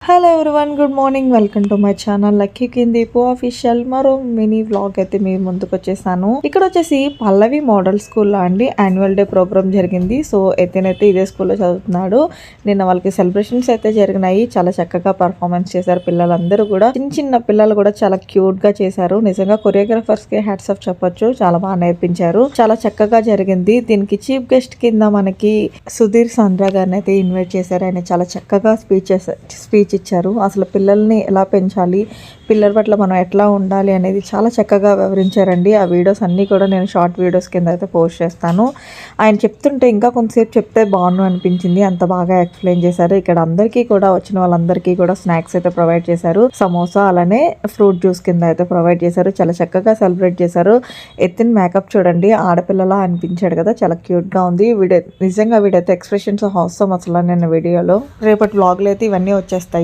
Hello everyone, good morning. Welcome to my channel Lucky కిందీపు official. మరో mini vlog అయితే మీ ముందుకు వచ్చేసాను. ఇక్కడ వచ్చేసి పల్లవి మోడల్ స్కూల్లో అండి యాన్యువల్ డే ప్రోగ్రామ్ జరిగింది. సో ఎత్తనైతే ఇదే స్కూల్లో చదువుతున్నాడు. నిన్న వాళ్ళకి సెలబ్రేషన్స్ అయితే జరిగినాయి. చాలా చక్కగా పర్ఫార్మెన్స్ చేశారు పిల్లలందరూ కూడా. చిన్న పిల్లలు కూడా చాలా క్యూట్ గా చేశారు. నిజంగా కొరియోగ్రాఫర్స్ కి హ్యాట్స్ ఆఫ్ చెప్పొచ్చు. చాలా బాగా నేర్పించారు. చాలా చక్కగా జరిగింది. దీనికి చీఫ్ గెస్ట్ కింద మనకి సుధీర్ సంద్ర గారిని అయితే ఇన్వైట్ చేశారు. ఆయన చాలా చక్కగా స్పీచ్ ఇచ్చారు. అసలు పిల్లల్ని ఎలా పెంచాలి, పిల్లల పట్ల మనం ఎట్లా ఉండాలి అనేది చాలా చక్కగా వివరించారండి. ఆ వీడియోస్ అన్నీ కూడా నేను షార్ట్ వీడియోస్ కింద అయితే పోస్ట్ చేస్తాను. ఆయన చెప్తుంటే ఇంకా కొంతసేపు చెప్తే బాగుండు అనిపించింది. అంత బాగా ఎక్స్ప్లెయిన్ చేశారు. ఇక్కడ అందరికీ కూడా వచ్చిన వాళ్ళందరికీ కూడా స్నాక్స్ అయితే ప్రొవైడ్ చేశారు. సమోసా అలానే ఫ్రూట్ జ్యూస్ కింద అయితే ప్రొవైడ్ చేశారు. చాలా చక్కగా సెలబ్రేట్ చేశారు. ఎత్తిన మేకప్ చూడండి, ఆడపిల్లలా అనిపించాడు కదా, చాలా క్యూట్ గా ఉంది. నిజంగా వీడైతే ఎక్స్ప్రెషన్స్ అవసరం అసలు. నేను వీడియోలో రేపటి వ్లాగ్లో అయితే ఇవన్నీ వచ్చేస్తాయి.